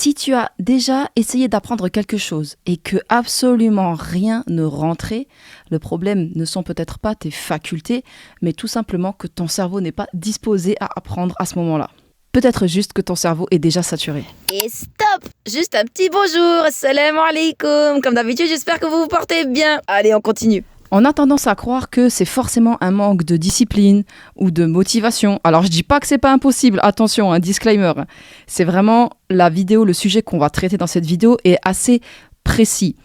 Si tu as déjà essayé d'apprendre quelque chose et que absolument rien ne rentrait, le problème ne sont peut-être pas tes facultés, mais tout simplement que ton cerveau n'est pas disposé à apprendre à ce moment-là. Peut-être juste que ton cerveau est déjà saturé. Et stop! Juste un petit bonjour, assalamu alaikum. Comme d'habitude, j'espère que vous vous portez bien. Allez, on continue. On a tendance à croire que c'est forcément un manque de discipline ou de motivation. Alors je dis pas que c'est pas impossible, attention, un disclaimer. C'est vraiment la vidéo, le sujet qu'on va traiter dans cette vidéo est assez précis.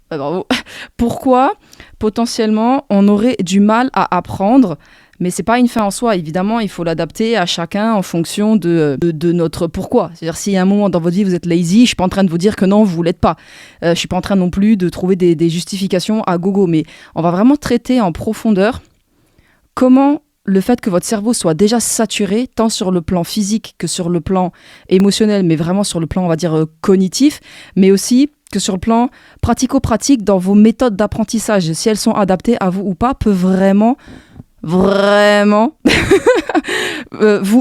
Bravo. Pourquoi potentiellement on aurait du mal à apprendre, mais c'est pas une fin en soi. Évidemment, il faut l'adapter à chacun en fonction de notre pourquoi. C'est-à-dire, s'il y a un moment dans votre vie, vous êtes lazy, je suis pas en train de vous dire que non, vous l'êtes pas. Je suis pas en train non plus de trouver des justifications à gogo, mais on va vraiment traiter en profondeur comment le fait que votre cerveau soit déjà saturé, tant sur le plan physique que sur le plan émotionnel, mais vraiment sur le plan, on va dire, cognitif, mais aussi que sur le plan pratico-pratique dans vos méthodes d'apprentissage, si elles sont adaptées à vous ou pas, peut vraiment vous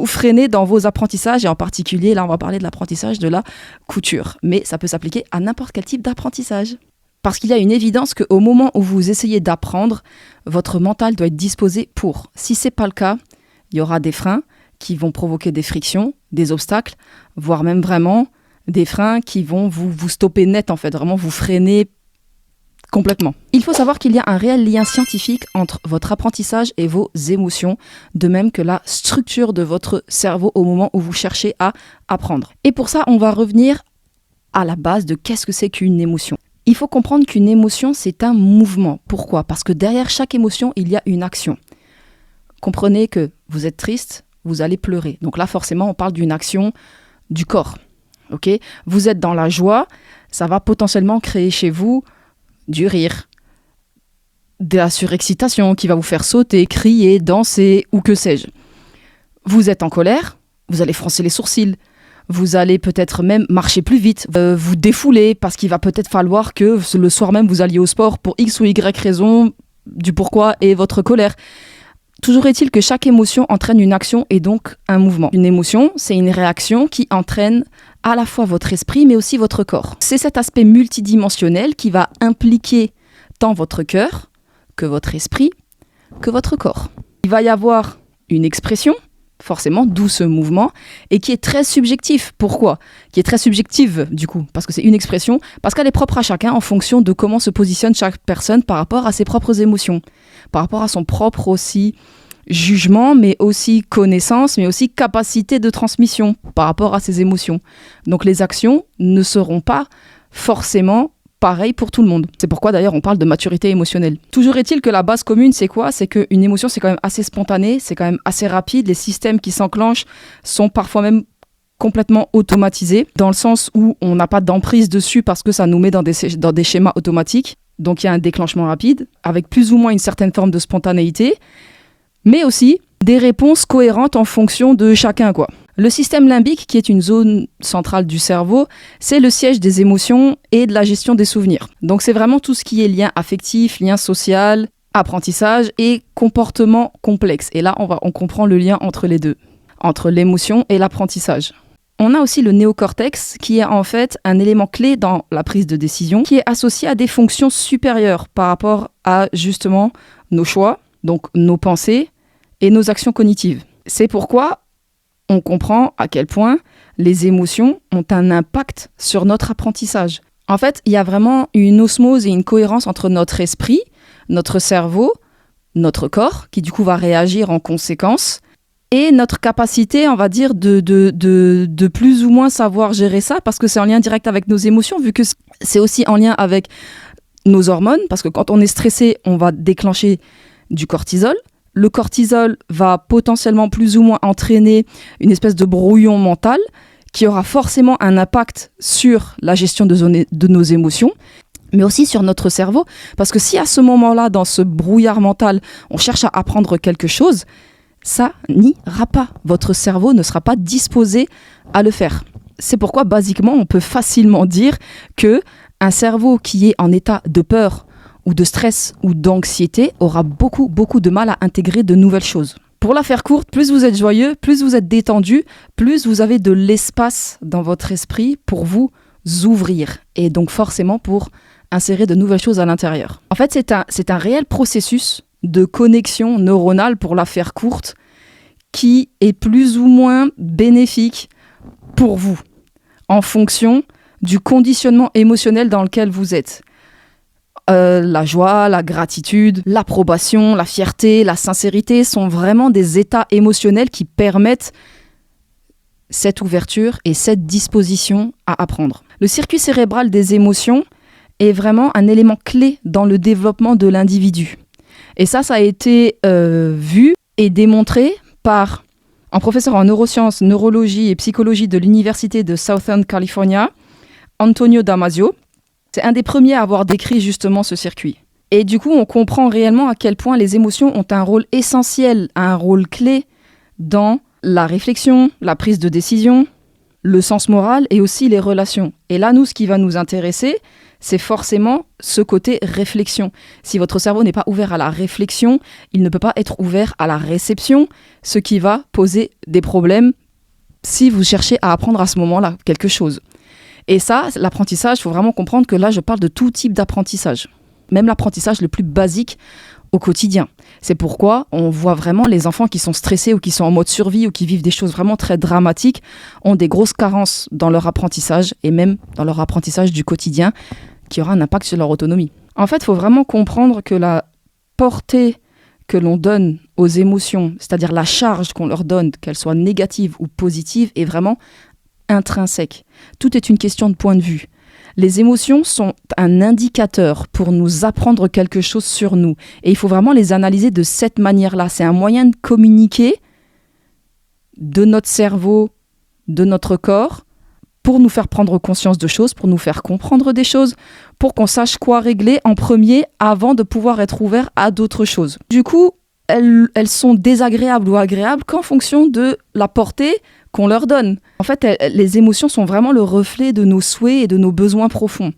freiner dans vos apprentissages, et en particulier, là on va parler de l'apprentissage de la couture, mais ça peut s'appliquer à n'importe quel type d'apprentissage. Parce qu'il y a une évidence qu'au moment où vous essayez d'apprendre, votre mental doit être disposé pour. Si ce n'est pas le cas, il y aura des freins qui vont provoquer des frictions, des obstacles, voire même vraiment des freins qui vont vous stopper net, en fait, vraiment vous freiner complètement. Il faut savoir qu'il y a un réel lien scientifique entre votre apprentissage et vos émotions, de même que la structure de votre cerveau au moment où vous cherchez à apprendre. Et pour ça, on va revenir à la base de qu'est-ce que c'est qu'une émotion. Il faut comprendre qu'une émotion, c'est un mouvement. Pourquoi ? Parce que derrière chaque émotion, il y a une action. Comprenez que vous êtes triste, vous allez pleurer. Donc là, forcément, on parle d'une action du corps. Okay ? Vous êtes dans la joie, ça va potentiellement créer chez vous du rire, de la surexcitation qui va vous faire sauter, crier, danser ou que sais-je. Vous êtes en colère, vous allez froncer les sourcils, vous allez peut-être même marcher plus vite, vous défouler parce qu'il va peut-être falloir que le soir même vous alliez au sport pour X ou Y raison du pourquoi et votre colère. Toujours est-il que chaque émotion entraîne une action et donc un mouvement. Une émotion, c'est une réaction qui entraîne à la fois votre esprit mais aussi votre corps. C'est cet aspect multidimensionnel qui va impliquer tant votre cœur que votre esprit que votre corps. Il va y avoir une expression, forcément, d'où ce mouvement, et qui est très subjectif. Pourquoi ? Qui est très subjective, du coup, parce que c'est une expression, parce qu'elle est propre à chacun en fonction de comment se positionne chaque personne par rapport à ses propres émotions, par rapport à son propre aussi jugement, mais aussi connaissance, mais aussi capacité de transmission par rapport à ses émotions. Donc les actions ne seront pas forcément pareilles pour tout le monde. C'est pourquoi d'ailleurs on parle de maturité émotionnelle. Toujours est-il que la base commune, c'est quoi ? C'est qu'une émotion, c'est quand même assez spontané, c'est quand même assez rapide. Les systèmes qui s'enclenchent sont parfois même complètement automatisés, dans le sens où on n'a pas d'emprise dessus parce que ça nous met dans des schémas automatiques. Donc il y a un déclenchement rapide, avec plus ou moins une certaine forme de spontanéité, mais aussi des réponses cohérentes en fonction de chacun, quoi. Le système limbique, qui est une zone centrale du cerveau, c'est le siège des émotions et de la gestion des souvenirs. Donc c'est vraiment tout ce qui est lien affectif, lien social, apprentissage et comportement complexe. Et là, on comprend le lien entre les deux, entre l'émotion et l'apprentissage. On a aussi le néocortex, qui est en fait un élément clé dans la prise de décision, qui est associé à des fonctions supérieures par rapport à justement nos choix, donc nos pensées et nos actions cognitives. C'est pourquoi on comprend à quel point les émotions ont un impact sur notre apprentissage. En fait, il y a vraiment une osmose et une cohérence entre notre esprit, notre cerveau, notre corps, qui du coup va réagir en conséquence, et notre capacité, on va dire, de plus ou moins savoir gérer ça, parce que c'est en lien direct avec nos émotions, vu que c'est aussi en lien avec nos hormones, parce que quand on est stressé, on va déclencher du cortisol. Le cortisol va potentiellement plus ou moins entraîner une espèce de brouillon mental qui aura forcément un impact sur la gestion de nos émotions, mais aussi sur notre cerveau. Parce que si à ce moment-là, dans ce brouillard mental, on cherche à apprendre quelque chose, ça n'ira pas. Votre cerveau ne sera pas disposé à le faire. C'est pourquoi, basiquement, on peut facilement dire qu'un cerveau qui est en état de peur ou de stress ou d'anxiété aura beaucoup de mal à intégrer de nouvelles choses. Pour la faire courte, plus vous êtes joyeux, plus vous êtes détendu, plus vous avez de l'espace dans votre esprit pour vous ouvrir et donc forcément pour insérer de nouvelles choses à l'intérieur. En fait, c'est un réel processus de connexion neuronale, pour la faire courte, qui est plus ou moins bénéfique pour vous en fonction du conditionnement émotionnel dans lequel vous êtes. La joie, la gratitude, l'approbation, la fierté, la sincérité sont vraiment des états émotionnels qui permettent cette ouverture et cette disposition à apprendre. Le circuit cérébral des émotions est vraiment un élément clé dans le développement de l'individu. Et ça a été vu et démontré par un professeur en neurosciences, neurologie et psychologie de l'Université de Southern California, Antonio Damasio. C'est un des premiers à avoir décrit justement ce circuit. Et du coup, on comprend réellement à quel point les émotions ont un rôle essentiel, un rôle clé dans la réflexion, la prise de décision, le sens moral et aussi les relations. Et là, nous, ce qui va nous intéresser, c'est forcément ce côté réflexion. Si votre cerveau n'est pas ouvert à la réflexion, il ne peut pas être ouvert à la réception, ce qui va poser des problèmes si vous cherchez à apprendre à ce moment-là quelque chose. Et ça, l'apprentissage, il faut vraiment comprendre que là, je parle de tout type d'apprentissage. Même l'apprentissage le plus basique au quotidien. C'est pourquoi on voit vraiment les enfants qui sont stressés ou qui sont en mode survie ou qui vivent des choses vraiment très dramatiques ont des grosses carences dans leur apprentissage et même dans leur apprentissage du quotidien qui aura un impact sur leur autonomie. En fait, il faut vraiment comprendre que la portée que l'on donne aux émotions, c'est-à-dire la charge qu'on leur donne, qu'elle soit négative ou positive, est vraiment intrinsèque. Tout est une question de point de vue. Les émotions sont un indicateur pour nous apprendre quelque chose sur nous. Et il faut vraiment les analyser de cette manière-là. C'est un moyen de communiquer de notre cerveau, de notre corps, pour nous faire prendre conscience de choses, pour nous faire comprendre des choses, pour qu'on sache quoi régler en premier avant de pouvoir être ouvert à d'autres choses. Du coup, elles sont désagréables ou agréables qu'en fonction de la portée qu'on leur donne. En fait, les émotions sont vraiment le reflet de nos souhaits et de nos besoins profonds.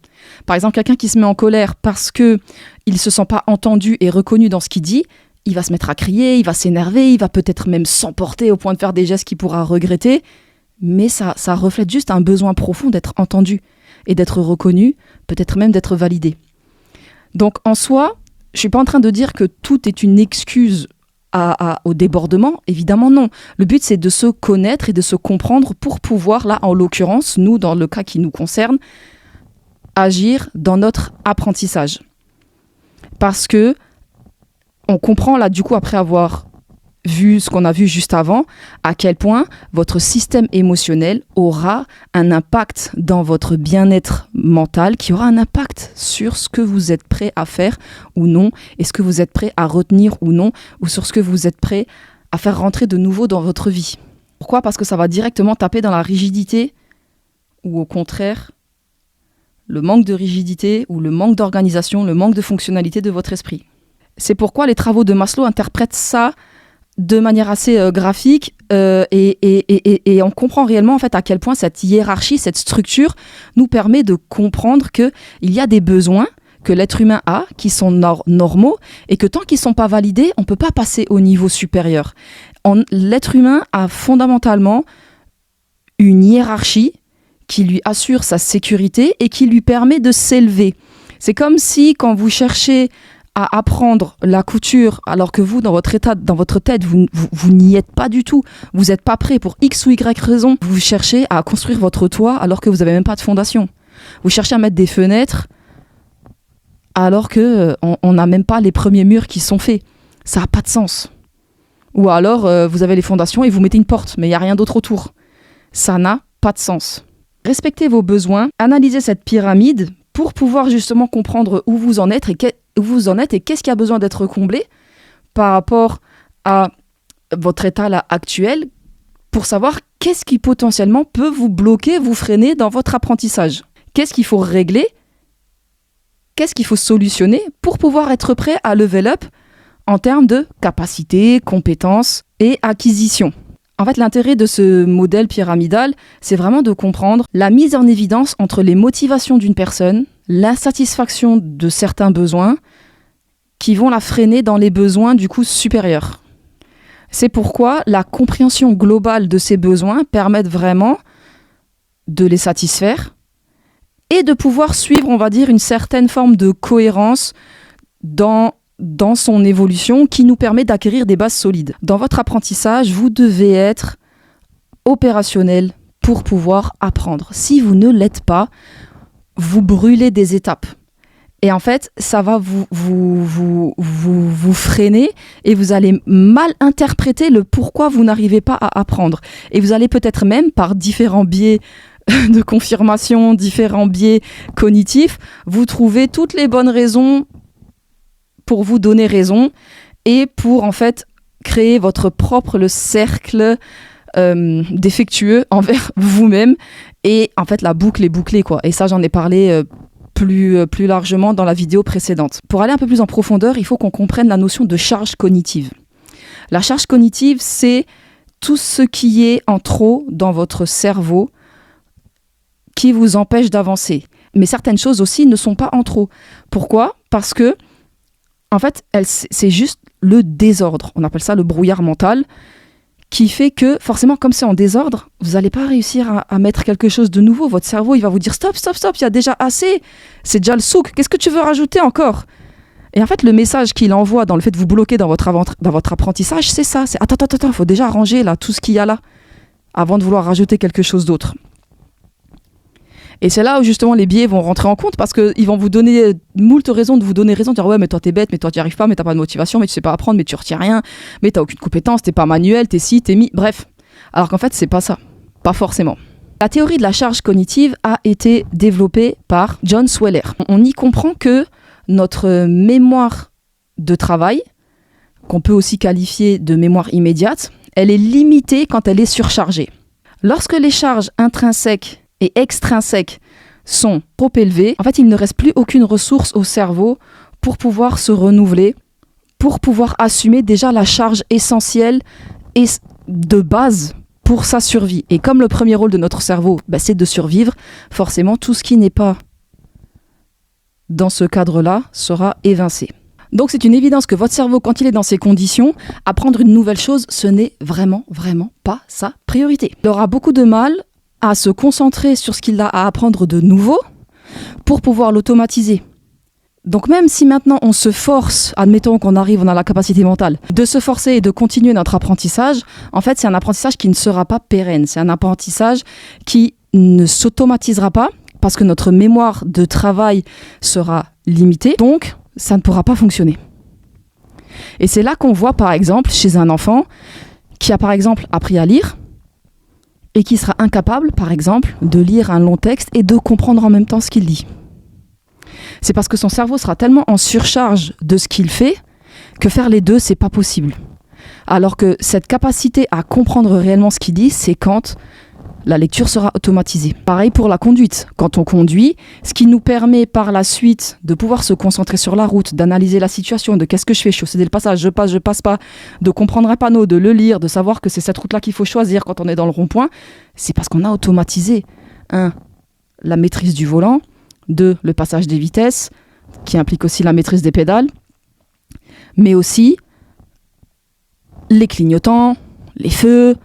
Par exemple, quelqu'un qui se met en colère parce qu'il ne se sent pas entendu et reconnu dans ce qu'il dit, il va se mettre à crier, il va s'énerver, il va peut-être même s'emporter au point de faire des gestes qu'il pourra regretter. Mais ça reflète juste un besoin profond d'être entendu et d'être reconnu, peut-être même d'être validé. Donc en soi, je ne suis pas en train de dire que tout est une excuse au débordement, évidemment non. Le but, c'est de se connaître et de se comprendre pour pouvoir, là, en l'occurrence, nous, dans le cas qui nous concerne, agir dans notre apprentissage. Parce que on comprend, là, du coup, après avoir vu ce qu'on a vu juste avant, à quel point votre système émotionnel aura un impact dans votre bien-être mental, qui aura un impact sur ce que vous êtes prêt à faire ou non, et ce que vous êtes prêt à retenir ou non, ou sur ce que vous êtes prêt à faire rentrer de nouveau dans votre vie. Pourquoi ? Parce que ça va directement taper dans la rigidité, ou au contraire, le manque de rigidité, ou le manque d'organisation, le manque de fonctionnalité de votre esprit. C'est pourquoi les travaux de Maslow interprètent ça de manière assez graphique et on comprend réellement en fait à quel point cette hiérarchie, cette structure nous permet de comprendre qu'il y a des besoins que l'être humain a qui sont normaux et que tant qu'ils ne sont pas validés, on ne peut pas passer au niveau supérieur. L'être humain a fondamentalement une hiérarchie qui lui assure sa sécurité et qui lui permet de s'élever. C'est comme si quand vous cherchez à apprendre la couture, alors que vous, dans votre tête, vous n'y êtes pas du tout. Vous n'êtes pas prêt pour X ou Y raison. Vous cherchez à construire votre toit alors que vous n'avez même pas de fondation. Vous cherchez à mettre des fenêtres alors qu'on n'a même pas les premiers murs qui sont faits. Ça n'a pas de sens. Ou alors, vous avez les fondations et vous mettez une porte, mais il n'y a rien d'autre autour. Ça n'a pas de sens. Respectez vos besoins, analysez cette pyramide pour pouvoir justement comprendre où vous en êtes et qu'est-ce qui a besoin d'être comblé par rapport à votre état là, actuel, pour savoir qu'est-ce qui potentiellement peut vous bloquer, vous freiner dans votre apprentissage. Qu'est-ce qu'il faut régler ? Qu'est-ce qu'il faut solutionner pour pouvoir être prêt à level up en termes de capacité, compétences et acquisition. En fait, l'intérêt de ce modèle pyramidal, c'est vraiment de comprendre la mise en évidence entre les motivations d'une personne, l'insatisfaction de certains besoins qui vont la freiner dans les besoins du coup supérieurs. C'est pourquoi la compréhension globale de ces besoins permet vraiment de les satisfaire et de pouvoir suivre, on va dire, une certaine forme de cohérence dans son évolution qui nous permet d'acquérir des bases solides. Dans votre apprentissage, vous devez être opérationnel pour pouvoir apprendre. Si vous ne l'êtes pas, vous brûlez des étapes. Et en fait, ça va vous freiner et vous allez mal interpréter le pourquoi vous n'arrivez pas à apprendre. Et vous allez peut-être même, par différents biais de confirmation, différents biais cognitifs, vous trouver toutes les bonnes raisons pour vous donner raison et pour en fait créer votre propre cercle défectueux envers vous-même. Et en fait, la boucle est bouclée, quoi. Et ça, j'en ai parlé plus largement dans la vidéo précédente. Pour aller un peu plus en profondeur, il faut qu'on comprenne la notion de charge cognitive. La charge cognitive, c'est tout ce qui est en trop dans votre cerveau qui vous empêche d'avancer. Mais certaines choses aussi ne sont pas en trop. Pourquoi ? Parce que, en fait, c'est juste le désordre. On appelle ça le brouillard mental, qui fait que, forcément, comme c'est en désordre, vous n'allez pas réussir à mettre quelque chose de nouveau. Votre cerveau, il va vous dire stop, il y a déjà assez. C'est déjà le souk. Qu'est-ce que tu veux rajouter encore ? Et en fait, le message qu'il envoie dans le fait de vous bloquer dans votre apprentissage, c'est ça. C'est attends, il faut déjà ranger là, tout ce qu'il y a là, avant de vouloir rajouter quelque chose d'autre. Et c'est là où justement les biais vont rentrer en compte parce qu'ils vont vous donner moult raisons de vous donner raison, de dire ouais mais toi t'es bête, mais toi t'y arrives pas, mais t'as pas de motivation, mais tu sais pas apprendre, mais tu retiens rien, mais t'as aucune compétence, t'es pas manuel, t'es ci, t'es mi, bref. Alors qu'en fait c'est pas ça, pas forcément. La théorie de la charge cognitive a été développée par John Sweller. On y comprend que notre mémoire de travail, qu'on peut aussi qualifier de mémoire immédiate, elle est limitée quand elle est surchargée. Lorsque les charges intrinsèques et extrinsèques sont trop élevées, en fait, il ne reste plus aucune ressource au cerveau pour pouvoir se renouveler, pour pouvoir assumer déjà la charge essentielle et de base pour sa survie. Et comme le premier rôle de notre cerveau, c'est de survivre, forcément, tout ce qui n'est pas dans ce cadre-là sera évincé. Donc, c'est une évidence que votre cerveau, quand il est dans ces conditions, apprendre une nouvelle chose, ce n'est vraiment pas sa priorité. Il aura beaucoup de mal à se concentrer sur ce qu'il a à apprendre de nouveau pour pouvoir l'automatiser. Donc même si maintenant on se force, admettons qu'on a la capacité mentale, de se forcer et de continuer notre apprentissage, en fait c'est un apprentissage qui ne sera pas pérenne, c'est un apprentissage qui ne s'automatisera pas parce que notre mémoire de travail sera limitée, donc ça ne pourra pas fonctionner. Et c'est là qu'on voit par exemple chez un enfant qui a par exemple appris à lire, et qui sera incapable, par exemple, de lire un long texte et de comprendre en même temps ce qu'il dit. C'est parce que son cerveau sera tellement en surcharge de ce qu'il fait que faire les deux, c'est pas possible. Alors que cette capacité à comprendre réellement ce qu'il dit, c'est quand la lecture sera automatisée. Pareil pour la conduite. Quand on conduit, ce qui nous permet par la suite de pouvoir se concentrer sur la route, d'analyser la situation, de qu'est-ce que je fais, je cède le passage, je passe pas, de comprendre un panneau, de le lire, de savoir que c'est cette route-là qu'il faut choisir quand on est dans le rond-point, c'est parce qu'on a automatisé 1. La maîtrise du volant, 2. Le passage des vitesses, qui implique aussi la maîtrise des pédales, mais aussi les clignotants, les feux,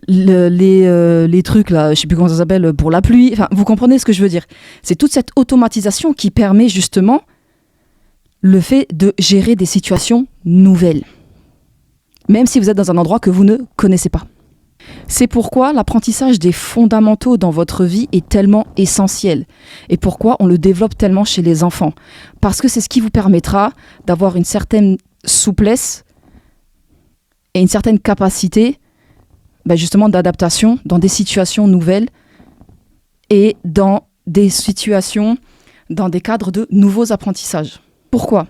les trucs là, je sais plus comment ça s'appelle, pour la pluie, enfin vous comprenez ce que je veux dire. C'est toute cette automatisation qui permet justement le fait de gérer des situations nouvelles, même si vous êtes dans un endroit que vous ne connaissez pas. C'est pourquoi l'apprentissage des fondamentaux dans votre vie est tellement essentiel et pourquoi on le développe tellement chez les enfants, parce que c'est ce qui vous permettra d'avoir une certaine souplesse et une certaine capacité justement d'adaptation dans des situations nouvelles et dans des situations, dans des cadres de nouveaux apprentissages. Pourquoi ?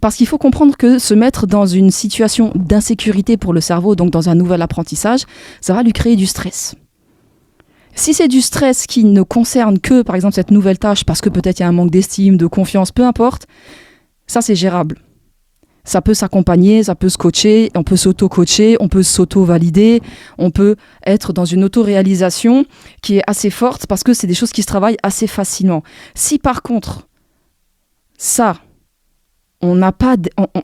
Parce qu'il faut comprendre que se mettre dans une situation d'insécurité pour le cerveau, donc dans un nouvel apprentissage, ça va lui créer du stress. Si c'est du stress qui ne concerne que, par exemple, cette nouvelle tâche, parce que peut-être il y a un manque d'estime, de confiance, peu importe, ça c'est gérable. Ça peut s'accompagner, ça peut se coacher, on peut s'auto-coacher, on peut s'auto-valider, on peut être dans une auto-réalisation qui est assez forte parce que c'est des choses qui se travaillent assez facilement. Si par contre, ça, on n'a pas,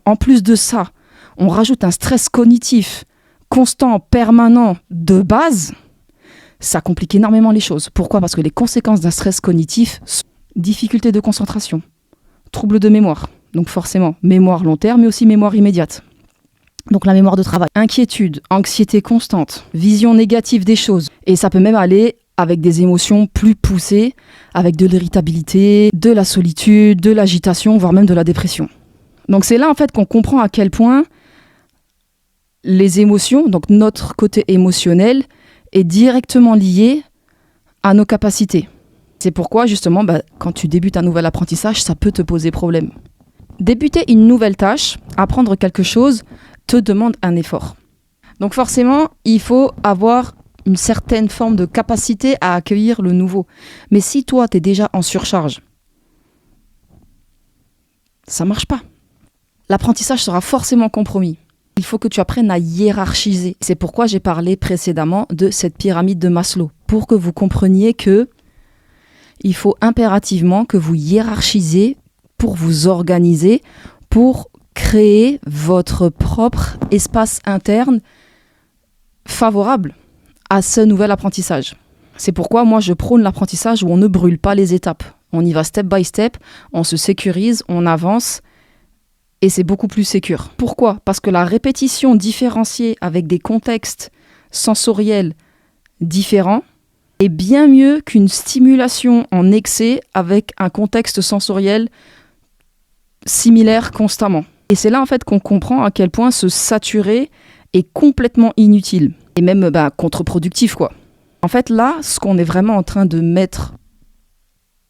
en plus de ça, on rajoute un stress cognitif constant, permanent, de base, ça complique énormément les choses. Pourquoi ? Parce que les conséquences d'un stress cognitif sont difficulté de concentration, troubles de mémoire, donc forcément mémoire long terme, mais aussi mémoire immédiate. Donc la mémoire de travail, inquiétude, anxiété constante, vision négative des choses. Et ça peut même aller avec des émotions plus poussées, avec de l'irritabilité, de la solitude, de l'agitation, voire même de la dépression. Donc c'est là en fait qu'on comprend à quel point les émotions, donc notre côté émotionnel, est directement lié à nos capacités. C'est pourquoi justement, quand tu débutes un nouvel apprentissage, ça peut te poser problème. Débuter une nouvelle tâche, apprendre quelque chose, te demande un effort. Donc forcément, il faut avoir une certaine forme de capacité à accueillir le nouveau. Mais si toi, tu es déjà en surcharge, ça ne marche pas. L'apprentissage sera forcément compromis. Il faut que tu apprennes à hiérarchiser. C'est pourquoi j'ai parlé précédemment de cette pyramide de Maslow, pour que vous compreniez que il faut impérativement que vous hiérarchisez pour vous organiser, pour créer votre propre espace interne favorable à ce nouvel apprentissage. C'est pourquoi moi je prône l'apprentissage où on ne brûle pas les étapes. On y va step by step, on se sécurise, on avance et c'est beaucoup plus sécure. Pourquoi ? Parce que la répétition différenciée avec des contextes sensoriels différents est bien mieux qu'une stimulation en excès avec un contexte sensoriel similaire constamment. Et c'est là en fait qu'on comprend à quel point se saturer est complètement inutile et même contre-productif quoi. En fait là, ce qu'on est vraiment en train de mettre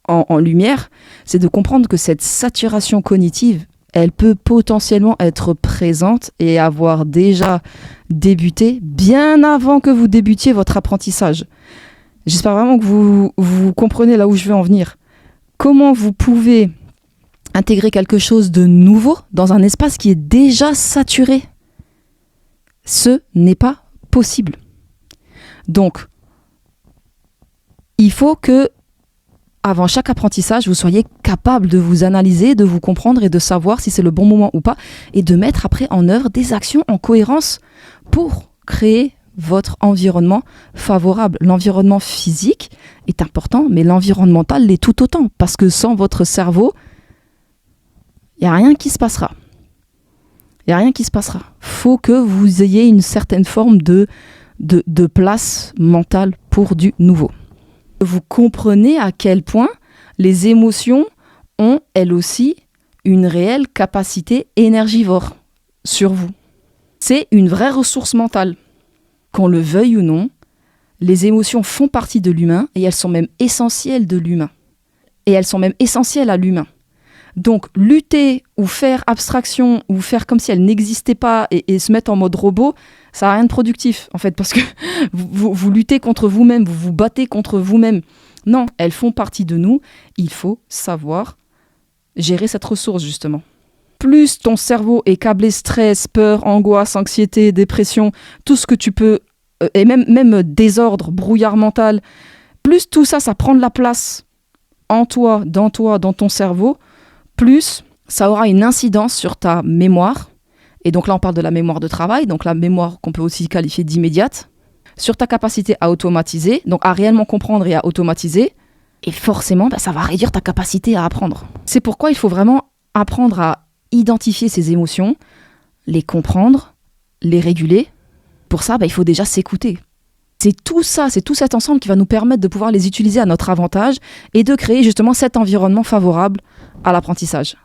en lumière, c'est de comprendre que cette saturation cognitive, elle peut potentiellement être présente et avoir déjà débuté bien avant que vous débutiez votre apprentissage. J'espère vraiment que vous comprenez là où je veux en venir. Comment vous pouvez intégrer quelque chose de nouveau dans un espace qui est déjà saturé ? Ce n'est pas possible. Donc, il faut que, avant chaque apprentissage, vous soyez capable de vous analyser, de vous comprendre et de savoir si c'est le bon moment ou pas, et de mettre après en œuvre des actions en cohérence pour créer votre environnement favorable. L'environnement physique est important, mais l'environnemental l'est tout autant, parce que sans votre cerveau, il n'y a rien qui se passera. Il n'y a rien qui se passera. Il faut que vous ayez une certaine forme de place mentale pour du nouveau. Vous comprenez à quel point les émotions ont, elles aussi, une réelle capacité énergivore sur vous. C'est une vraie ressource mentale. Qu'on le veuille ou non, les émotions font partie de l'humain et elles sont même essentielles de l'humain. Et elles sont même essentielles à l'humain. Donc, lutter ou faire abstraction ou faire comme si elles n'existaient pas et se mettre en mode robot, ça n'a rien de productif, en fait, parce que vous luttez contre vous-même, vous vous battez contre vous-même. Non, elles font partie de nous. Il faut savoir gérer cette ressource, justement. Plus ton cerveau est câblé stress, peur, angoisse, anxiété, dépression, tout ce que tu peux, et même désordre, brouillard mental, plus tout ça, ça prend de la place en toi, dans ton cerveau, plus ça aura une incidence sur ta mémoire. Et donc là, on parle de la mémoire de travail, donc la mémoire qu'on peut aussi qualifier d'immédiate, sur ta capacité à automatiser, donc à réellement comprendre et à automatiser. Et forcément, ça va réduire ta capacité à apprendre. C'est pourquoi il faut vraiment apprendre à identifier ses émotions, les comprendre, les réguler. Pour ça, il faut déjà s'écouter. C'est tout ça, c'est tout cet ensemble qui va nous permettre de pouvoir les utiliser à notre avantage et de créer justement cet environnement favorable à l'apprentissage.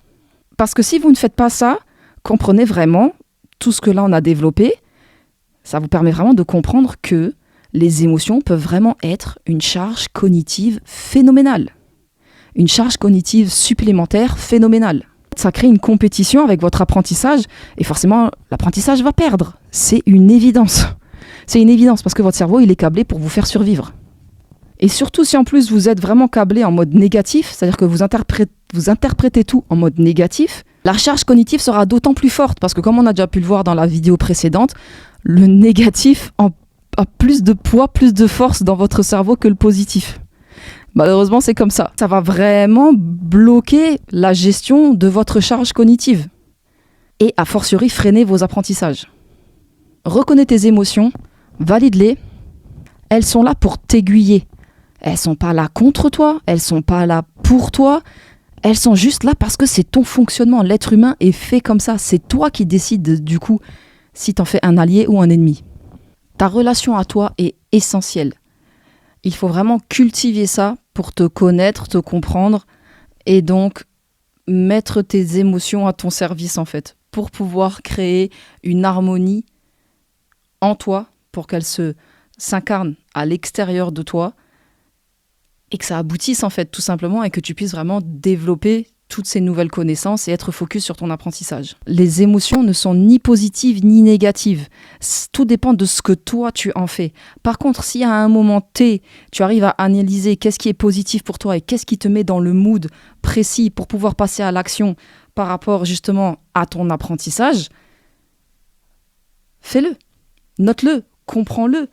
Parce que si vous ne faites pas ça, comprenez vraiment tout ce que là on a développé, ça vous permet vraiment de comprendre que les émotions peuvent vraiment être une charge cognitive phénoménale. Une charge cognitive supplémentaire phénoménale. Ça crée une compétition avec votre apprentissage et forcément l'apprentissage va perdre. C'est une évidence. C'est une évidence parce que votre cerveau il est câblé pour vous faire survivre. Et surtout si en plus vous êtes vraiment câblé en mode négatif, c'est-à-dire que vous interprétez tout en mode négatif, la charge cognitive sera d'autant plus forte parce que comme on a déjà pu le voir dans la vidéo précédente, le négatif a plus de poids, plus de force dans votre cerveau que le positif. Malheureusement, c'est comme ça. Ça va vraiment bloquer la gestion de votre charge cognitive et a fortiori freiner vos apprentissages. Reconnais tes émotions, valide-les. Elles sont là pour t'aiguiller. Elles sont pas là contre toi, elles sont pas là pour toi. Elles sont juste là parce que c'est ton fonctionnement. L'être humain est fait comme ça. C'est toi qui décides du coup si t'en fais un allié ou un ennemi. Ta relation à toi est essentielle. Il faut vraiment cultiver ça pour te connaître, te comprendre et donc mettre tes émotions à ton service en fait, pour pouvoir créer une harmonie en toi, pour qu'elle s'incarne à l'extérieur de toi et que ça aboutisse en fait tout simplement et que tu puisses vraiment développer toutes ces nouvelles connaissances et être focus sur ton apprentissage. Les émotions ne sont ni positives ni négatives. Tout dépend de ce que toi tu en fais. Par contre, si à un moment T, tu arrives à analyser qu'est-ce qui est positif pour toi et qu'est-ce qui te met dans le mood précis pour pouvoir passer à l'action par rapport justement à ton apprentissage, fais-le, note-le, comprends-le,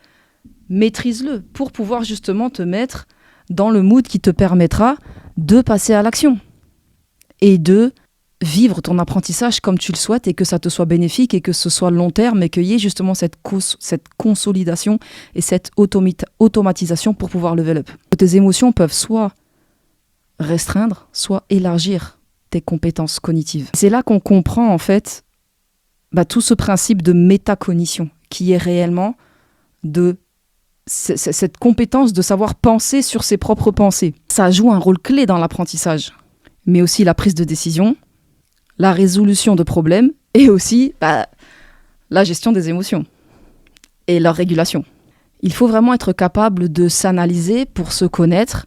maîtrise-le pour pouvoir justement te mettre dans le mood qui te permettra de passer à l'action et de vivre ton apprentissage comme tu le souhaites et que ça te soit bénéfique et que ce soit long terme et qu'il y ait justement cette consolidation et cette automatisation pour pouvoir level up. Tes émotions peuvent soit restreindre, soit élargir tes compétences cognitives. C'est là qu'on comprend en fait tout ce principe de métacognition qui est réellement de cette compétence de savoir penser sur ses propres pensées. Ça joue un rôle clé dans l'apprentissage, mais aussi la prise de décision, la résolution de problèmes et aussi la gestion des émotions et leur régulation. Il faut vraiment être capable de s'analyser pour se connaître,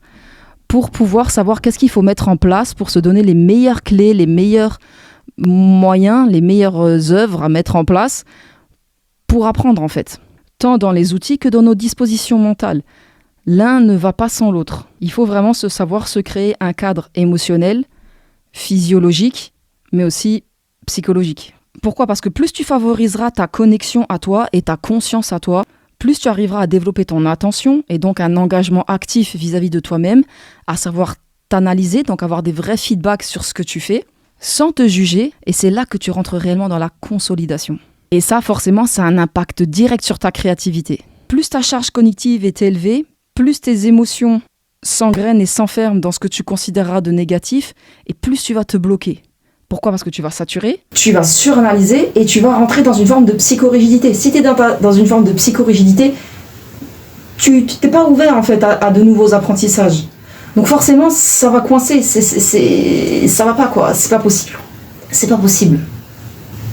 pour pouvoir savoir qu'est-ce qu'il faut mettre en place pour se donner les meilleures clés, les meilleurs moyens, les meilleures œuvres à mettre en place pour apprendre en fait, tant dans les outils que dans nos dispositions mentales. L'un ne va pas sans l'autre. Il faut vraiment savoir se créer un cadre émotionnel, physiologique, mais aussi psychologique. Pourquoi ? Parce que plus tu favoriseras ta connexion à toi et ta conscience à toi, plus tu arriveras à développer ton attention et donc un engagement actif vis-à-vis de toi-même, à savoir t'analyser, donc avoir des vrais feedbacks sur ce que tu fais, sans te juger, et c'est là que tu rentres réellement dans la consolidation. Et ça, forcément, ça a un impact direct sur ta créativité. Plus ta charge cognitive est élevée, plus tes émotions s'engrainent et s'enferment dans ce que tu considéreras de négatif, et plus tu vas te bloquer. Pourquoi ? Parce que tu vas saturer, tu vas suranalyser et tu vas rentrer dans une forme de psychorigidité. Si tu es dans une forme de psychorigidité, tu t'es pas ouvert en fait à de nouveaux apprentissages. Donc forcément, ça va coincer, ça va pas quoi, c'est pas possible. C'est pas possible.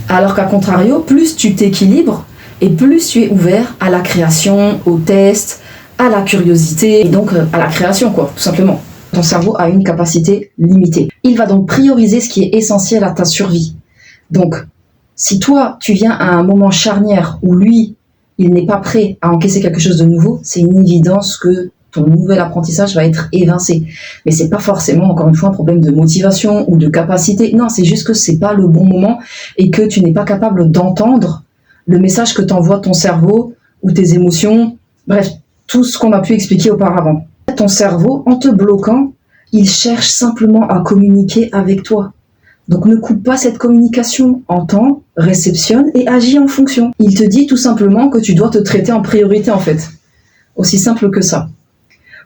Alors qu'à contrario, plus tu t'équilibres et plus tu es ouvert à la création, au test, à la curiosité et donc à la création quoi, tout simplement. Ton cerveau a une capacité limitée. Il va donc prioriser ce qui est essentiel à ta survie. Donc, si toi, tu viens à un moment charnière où lui, il n'est pas prêt à encaisser quelque chose de nouveau, c'est une évidence que ton nouvel apprentissage va être évincé. Mais c'est pas forcément, encore une fois, un problème de motivation ou de capacité. Non, c'est juste que c'est pas le bon moment et que tu n'es pas capable d'entendre le message que t'envoie ton cerveau ou tes émotions. Bref, tout ce qu'on a pu expliquer auparavant. Ton cerveau, en te bloquant, il cherche simplement à communiquer avec toi. Donc ne coupe pas cette communication, entends, réceptionne et agis en fonction. Il te dit tout simplement que tu dois te traiter en priorité en fait. Aussi simple que ça.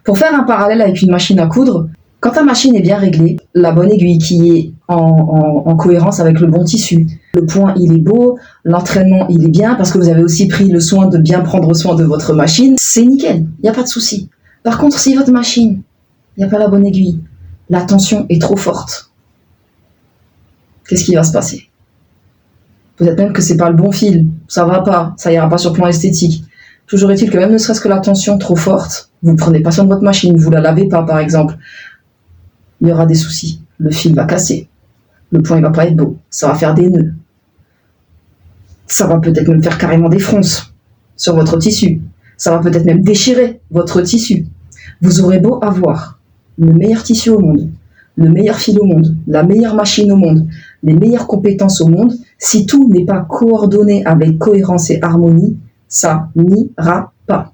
Pour faire un parallèle avec une machine à coudre, quand ta machine est bien réglée, la bonne aiguille qui est en cohérence avec le bon tissu, le point il est beau, l'entraînement il est bien parce que vous avez aussi pris le soin de bien prendre soin de votre machine, c'est nickel, il n'y a pas de souci. Par contre, si votre machine, il n'y a pas la bonne aiguille, la tension est trop forte, qu'est-ce qui va se passer ? Peut-être même que c'est pas le bon fil, ça va pas, ça ira pas sur le plan esthétique. Toujours est-il que même ne serait-ce que la tension trop forte, vous prenez pas soin de votre machine, vous la lavez pas par exemple, il y aura des soucis. Le fil va casser, le point il va pas être beau, ça va faire des nœuds, ça va peut-être même faire carrément des fronces sur votre tissu. Ça va peut-être même déchirer votre tissu. Vous aurez beau avoir le meilleur tissu au monde, le meilleur fil au monde, la meilleure machine au monde, les meilleures compétences au monde, si tout n'est pas coordonné avec cohérence et harmonie, ça n'ira pas.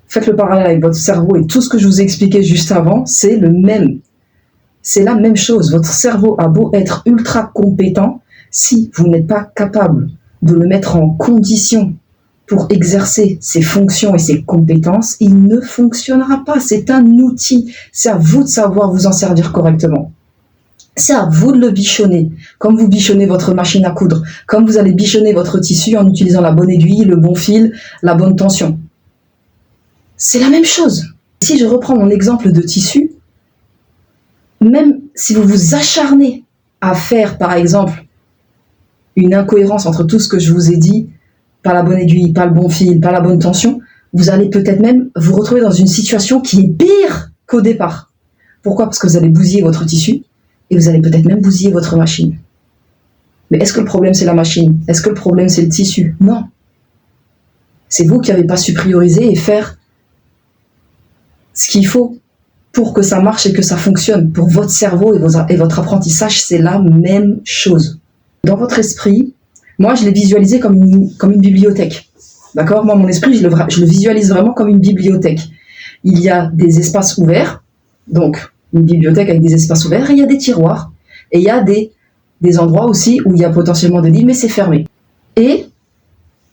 Faites le parallèle avec votre cerveau et tout ce que je vous ai expliqué juste avant, c'est le même. C'est la même chose. Votre cerveau a beau être ultra compétent, si vous n'êtes pas capable de le mettre en condition pour exercer ses fonctions et ses compétences, il ne fonctionnera pas. C'est un outil. C'est à vous de savoir vous en servir correctement. C'est à vous de le bichonner, comme vous bichonnez votre machine à coudre, comme vous allez bichonner votre tissu en utilisant la bonne aiguille, le bon fil, la bonne tension. C'est la même chose. Si je reprends mon exemple de tissu, même si vous vous acharnez à faire, par exemple, une incohérence entre tout ce que je vous ai dit, pas la bonne aiguille, pas le bon fil, pas la bonne tension, vous allez peut-être même vous retrouver dans une situation qui est pire qu'au départ. Pourquoi ? Parce que vous allez bousiller votre tissu et vous allez peut-être même bousiller votre machine. Mais est-ce que le problème c'est la machine ? Est-ce que le problème c'est le tissu ? Non. C'est vous qui n'avez pas su prioriser et faire ce qu'il faut pour que ça marche et que ça fonctionne. Pour votre cerveau et votre apprentissage, c'est la même chose. Dans votre esprit, moi je l'ai visualisé comme une bibliothèque. D'accord ? Moi, mon esprit, je le visualise vraiment comme une bibliothèque. Il y a des espaces ouverts, donc une bibliothèque avec des espaces ouverts, et il y a des tiroirs, et il y a des endroits aussi où il y a potentiellement des livres, mais c'est fermé. Et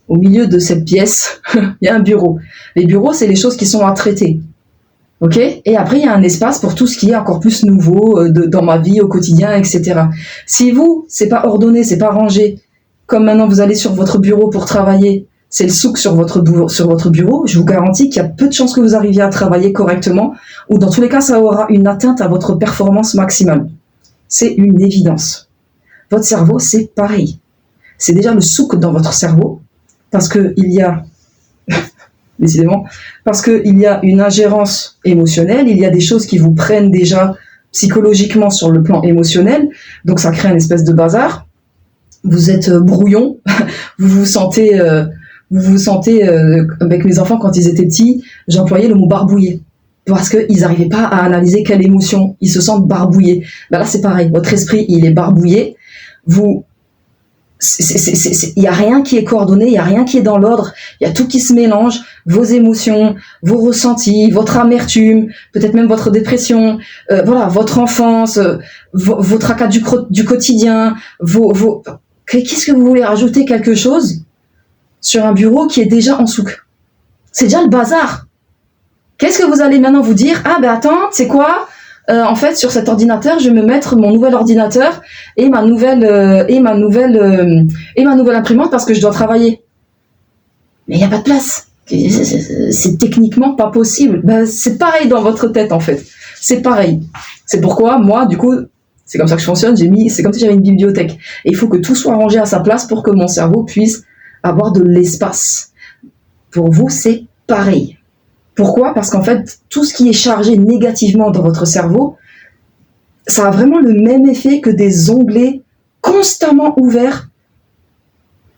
au milieu de cette pièce, il y a un bureau. Les bureaux, c'est les choses qui sont à traiter. Ok ? Et après, il y a un espace pour tout ce qui est encore plus nouveau dans ma vie au quotidien, etc. Si vous, c'est pas ordonné, c'est pas rangé, comme maintenant vous allez sur votre bureau pour travailler, c'est le souk sur votre bureau, je vous garantis qu'il y a peu de chances que vous arriviez à travailler correctement, ou dans tous les cas, ça aura une atteinte à votre performance maximale. C'est une évidence. Votre cerveau, c'est pareil. C'est déjà le souk dans votre cerveau, parce qu'il y a, décidément, parce qu'il y a une ingérence émotionnelle, il y a des choses qui vous prennent déjà psychologiquement sur le plan émotionnel, donc ça crée une espèce de bazar. Vous êtes brouillon, vous vous sentez, avec mes enfants quand ils étaient petits, j'employais le mot barbouillé, parce qu'ils n'arrivaient pas à analyser quelle émotion, ils se sentent barbouillés. Ben là c'est pareil, votre esprit il est barbouillé, il y a rien qui est coordonné, il y a rien qui est dans l'ordre, il y a tout qui se mélange, vos émotions, vos ressentis, votre amertume, peut-être même votre dépression, voilà, votre enfance, vos tracas du quotidien, qu'est-ce que vous voulez rajouter quelque chose sur un bureau qui est déjà en souk? C'est déjà le bazar. Qu'est-ce que vous allez maintenant vous dire? Ah ben attends, c'est quoi? En fait, sur cet ordinateur, je vais me mettre mon nouvel ordinateur et ma nouvelle imprimante parce que je dois travailler. Mais il n'y a pas de place. C'est techniquement pas possible. Ben, c'est pareil dans votre tête en fait. C'est pareil. C'est pourquoi moi, du coup, c'est comme ça que je fonctionne. C'est comme si j'avais une bibliothèque. Et il faut que tout soit rangé à sa place pour que mon cerveau puisse avoir de l'espace. Pour vous, c'est pareil. Pourquoi ? Parce qu'en fait, tout ce qui est chargé négativement dans votre cerveau, ça a vraiment le même effet que des onglets constamment ouverts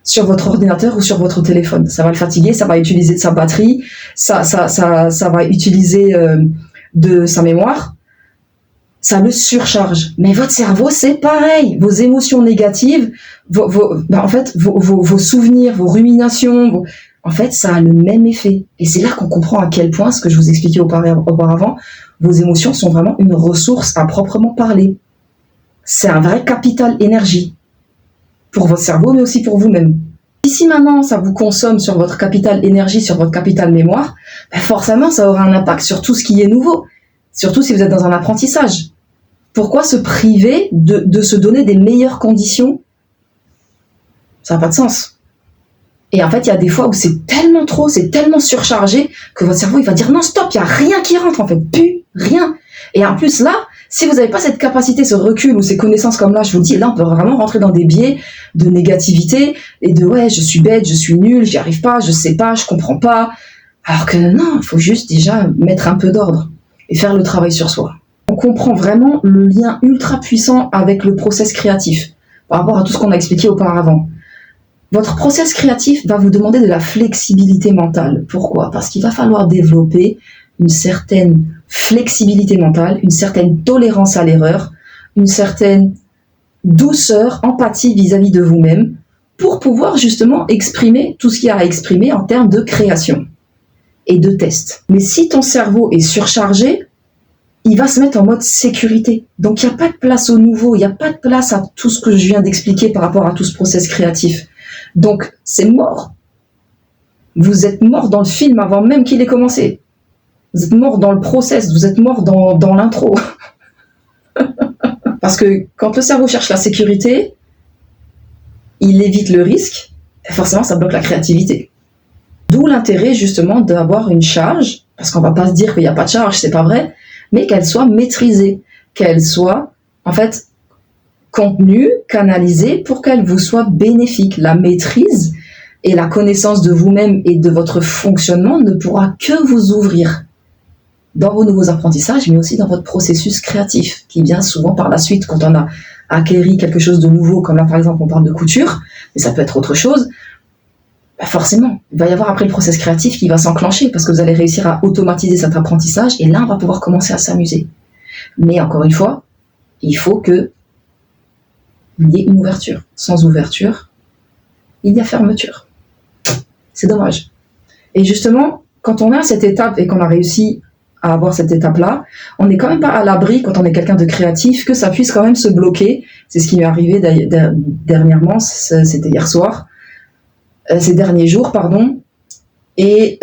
sur votre ordinateur ou sur votre téléphone. Ça va le fatiguer, ça va utiliser de sa batterie, ça va utiliser de sa mémoire, ça le surcharge. Mais votre cerveau, c'est pareil. Vos émotions négatives, vos souvenirs, vos ruminations, en fait, ça a le même effet. Et c'est là qu'on comprend à quel point, ce que je vous expliquais auparavant, vos émotions sont vraiment une ressource à proprement parler. C'est un vrai capital énergie. Pour votre cerveau, mais aussi pour vous-même. Si maintenant, ça vous consomme sur votre capital énergie, sur votre capital mémoire, ben forcément, ça aura un impact sur tout ce qui est nouveau. Surtout si vous êtes dans un apprentissage. Pourquoi se priver de se donner des meilleures conditions ? Ça n'a pas de sens. Et en fait, il y a des fois où c'est tellement trop, c'est tellement surchargé que votre cerveau, il va dire non, stop, il n'y a rien qui rentre, en fait, plus rien. Et en plus, là, si vous n'avez pas cette capacité, ce recul ou ces connaissances comme là, je vous dis, là, on peut vraiment rentrer dans des biais de négativité et de ouais, je suis bête, je suis nul, j'y arrive pas, je sais pas, je comprends pas. Alors que non, il faut juste déjà mettre un peu d'ordre et faire le travail sur soi. On comprend vraiment le lien ultra puissant avec le process créatif par rapport à tout ce qu'on a expliqué auparavant. Votre process créatif va vous demander de la flexibilité mentale. Pourquoi ? Parce qu'il va falloir développer une certaine flexibilité mentale, une certaine tolérance à l'erreur, une certaine douceur, empathie vis-à-vis de vous-même pour pouvoir justement exprimer tout ce qu'il y a à exprimer en termes de création et de test. Mais si ton cerveau est surchargé, il va se mettre en mode sécurité. Donc il n'y a pas de place au nouveau, il n'y a pas de place à tout ce que je viens d'expliquer par rapport à tout ce process créatif. Donc, c'est mort. Vous êtes mort dans le film avant même qu'il ait commencé. Vous êtes mort dans le process, vous êtes mort dans l'intro. Parce que quand le cerveau cherche la sécurité, il évite le risque, et forcément ça bloque la créativité. D'où l'intérêt justement d'avoir une charge, parce qu'on va pas se dire qu'il n'y a pas de charge, c'est pas vrai, mais qu'elle soit maîtrisée, qu'elle soit en fait contenue, canalisée pour qu'elle vous soit bénéfique. La maîtrise et la connaissance de vous-même et de votre fonctionnement ne pourra que vous ouvrir dans vos nouveaux apprentissages, mais aussi dans votre processus créatif, qui vient souvent par la suite quand on a acquéri quelque chose de nouveau, comme là par exemple on parle de couture, mais ça peut être autre chose. Forcément, il va y avoir après le processus créatif qui va s'enclencher parce que vous allez réussir à automatiser cet apprentissage et là on va pouvoir commencer à s'amuser. Mais encore une fois, il faut qu'il y ait une ouverture. Sans ouverture, il y a fermeture. C'est dommage. Et justement, quand on est à cette étape et qu'on a réussi à avoir cette étape-là, on n'est quand même pas à l'abri, quand on est quelqu'un de créatif, que ça puisse quand même se bloquer. C'est ce qui m'est arrivé dernièrement, c'était hier soir, ces derniers jours, pardon, et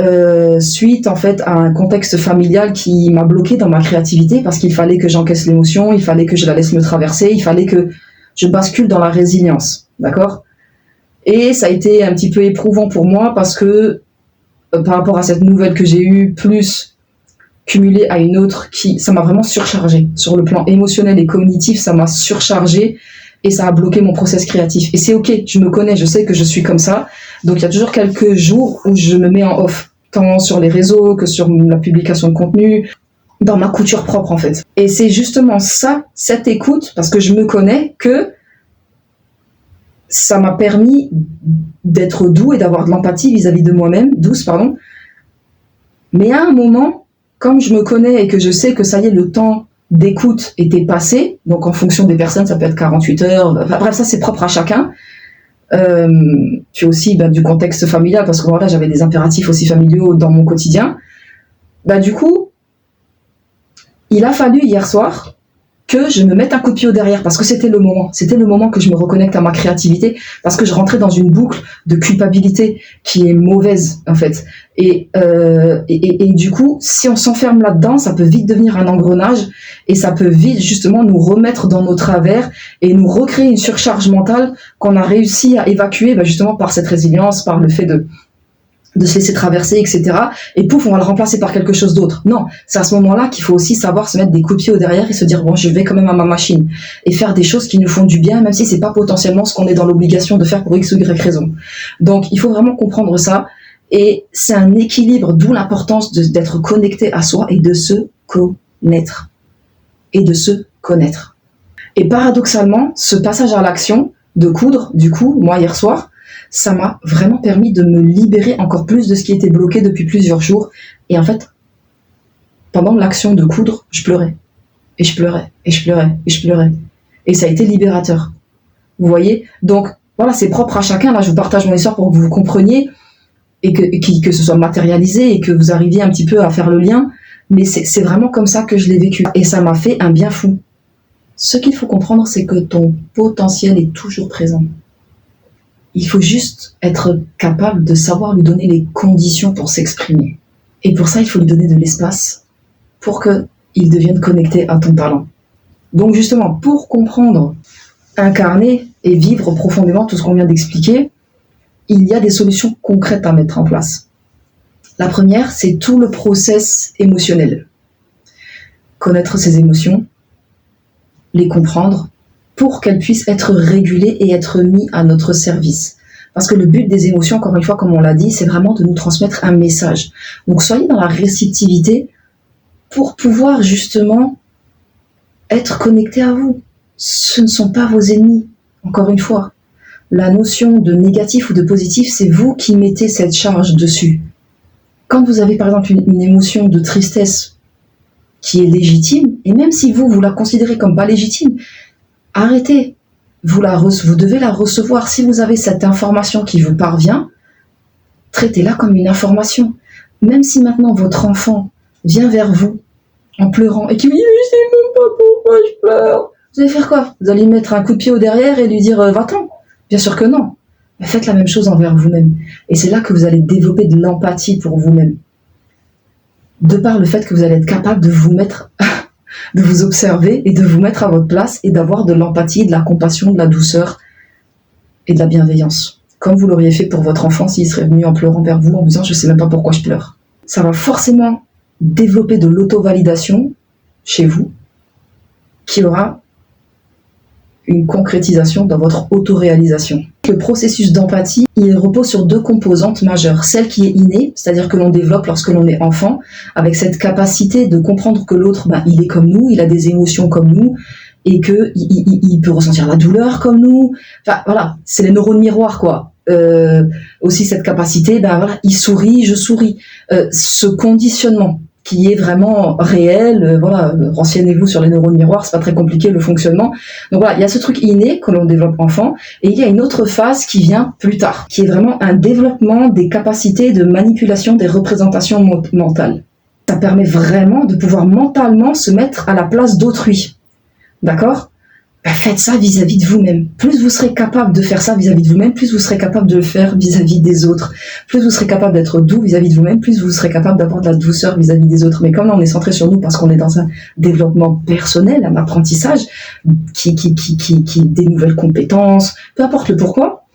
suite en fait à un contexte familial qui m'a bloqué dans ma créativité parce qu'il fallait que j'encaisse l'émotion, il fallait que je la laisse me traverser, il fallait que je bascule dans la résilience, d'accord ? Et ça a été un petit peu éprouvant pour moi parce que par rapport à cette nouvelle que j'ai eue, plus cumulée à une autre, ça m'a vraiment surchargé. Sur le plan émotionnel et cognitif, ça m'a surchargé et ça a bloqué mon process créatif. Et c'est ok, je me connais, je sais que je suis comme ça. Donc il y a toujours quelques jours où je me mets en off, tant sur les réseaux que sur la publication de contenu, dans ma couture propre en fait. Et c'est justement ça, cette écoute, parce que je me connais, que ça m'a permis d'être doux et d'avoir de l'empathie vis-à-vis de moi-même, douce, pardon. Mais à un moment, comme je me connais et que je sais que ça y est, le temps d'écoute était passé, donc en fonction des personnes, ça peut être 48 heures, enfin, bref, ça c'est propre à chacun. Puis aussi du contexte familial, parce que voilà, j'avais des impératifs aussi familiaux dans mon quotidien. Du coup, il a fallu hier soir que je me mette un coup de pied au derrière, parce que c'était le moment que je me reconnecte à ma créativité, parce que je rentrais dans une boucle de culpabilité qui est mauvaise en fait. Et du coup, si on s'enferme là-dedans, ça peut vite devenir un engrenage et ça peut vite justement nous remettre dans nos travers et nous recréer une surcharge mentale qu'on a réussi à évacuer justement par cette résilience, par le fait de se laisser traverser, etc. Et pouf, on va le remplacer par quelque chose d'autre. Non, c'est à ce moment-là qu'il faut aussi savoir se mettre des coups de pied au derrière et se dire, bon, je vais quand même à ma machine et faire des choses qui nous font du bien, même si c'est pas potentiellement ce qu'on est dans l'obligation de faire pour X ou Y raison. Donc, il faut vraiment comprendre ça. Et c'est un équilibre, d'où l'importance d'être connecté à soi et de se connaître. Et paradoxalement, ce passage à l'action de coudre, du coup, moi, hier soir, ça m'a vraiment permis de me libérer encore plus de ce qui était bloqué depuis plusieurs jours. Et en fait, pendant l'action de coudre, je pleurais. Et je pleurais, et je pleurais, et je pleurais. Et ça a été libérateur. Vous voyez ? Donc, voilà, c'est propre à chacun. Là, je vous partage mon histoire pour que vous compreniez et que ce soit matérialisé et que vous arriviez un petit peu à faire le lien. Mais c'est vraiment comme ça que je l'ai vécu. Et ça m'a fait un bien fou. Ce qu'il faut comprendre, c'est que ton potentiel est toujours présent. Il faut juste être capable de savoir lui donner les conditions pour s'exprimer. Et pour ça, il faut lui donner de l'espace pour qu'il devienne connecté à ton talent. Donc justement, pour comprendre, incarner et vivre profondément tout ce qu'on vient d'expliquer, il y a des solutions concrètes à mettre en place. La première, c'est tout le process émotionnel. Connaître ses émotions, les comprendre, pour qu'elles puissent être régulées et être mises à notre service. Parce que le but des émotions, encore une fois, comme on l'a dit, c'est vraiment de nous transmettre un message. Donc soyez dans la réceptivité pour pouvoir justement être connecté à vous. Ce ne sont pas vos ennemis, encore une fois. La notion de négatif ou de positif, c'est vous qui mettez cette charge dessus. Quand vous avez par exemple une émotion de tristesse qui est légitime, et même si vous la considérez comme pas légitime, arrêtez, vous devez la recevoir. Si vous avez cette information qui vous parvient, traitez-la comme une information. Même si maintenant votre enfant vient vers vous en pleurant et qui vous dit « Je sais même pas pourquoi je pleure », vous allez faire quoi ? Vous allez lui mettre un coup de pied au derrière et lui dire « Va-t'en ». Bien sûr que non. faites la même chose envers vous-même. Et c'est là que vous allez développer de l'empathie pour vous-même. De par le fait que vous allez être capable de vous mettre, de vous observer et de vous mettre à votre place et d'avoir de l'empathie, de la compassion, de la douceur et de la bienveillance. Comme vous l'auriez fait pour votre enfant s'il serait venu en pleurant vers vous en vous disant « je sais même pas pourquoi je pleure ». Ça va forcément développer de l'auto-validation chez vous qui aura une concrétisation dans votre autoréalisation. Le processus d'empathie, il repose sur 2 composantes majeures. Celle qui est innée, c'est-à-dire que l'on développe lorsque l'on est enfant, avec cette capacité de comprendre que l'autre, il est comme nous, il a des émotions comme nous, et que il peut ressentir la douleur comme nous. Enfin, voilà, c'est les neurones miroirs, quoi. Aussi cette capacité, il sourit, je souris. Ce conditionnement qui est vraiment réel, renseignez-vous sur les neurones miroirs, c'est pas très compliqué le fonctionnement. Donc voilà, il y a ce truc inné que l'on développe enfant, et il y a une autre phase qui vient plus tard, qui est vraiment un développement des capacités de manipulation des représentations mentales. Ça permet vraiment de pouvoir mentalement se mettre à la place d'autrui. D'accord ? Faites ça vis-à-vis de vous-même. Plus vous serez capable de faire ça vis-à-vis de vous-même, plus vous serez capable de le faire vis-à-vis des autres. Plus vous serez capable d'être doux vis-à-vis de vous-même, plus vous serez capable d'avoir de la douceur vis-à-vis des autres. Mais comme là, on est centré sur nous parce qu'on est dans un développement personnel, un apprentissage qui des nouvelles compétences, peu importe le pourquoi,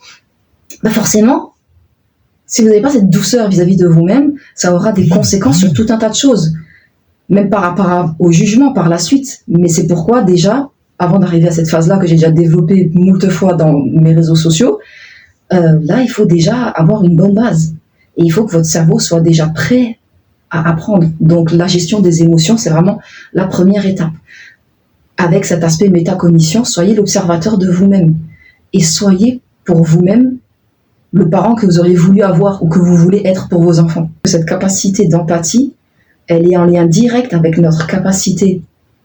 forcément, si vous n'avez pas cette douceur vis-à-vis de vous-même, ça aura des conséquences sur tout un tas de choses. Même par rapport au jugement par la suite. Mais c'est pourquoi déjà, avant d'arriver à cette phase-là que j'ai déjà développée moult fois dans mes réseaux sociaux, là, il faut déjà avoir une bonne base. Et il faut que votre cerveau soit déjà prêt à apprendre. Donc, la gestion des émotions, c'est vraiment la première étape. Avec cet aspect métacognition, soyez l'observateur de vous-même. Et soyez pour vous-même le parent que vous auriez voulu avoir ou que vous voulez être pour vos enfants. Cette capacité d'empathie, elle est en lien direct avec notre capacité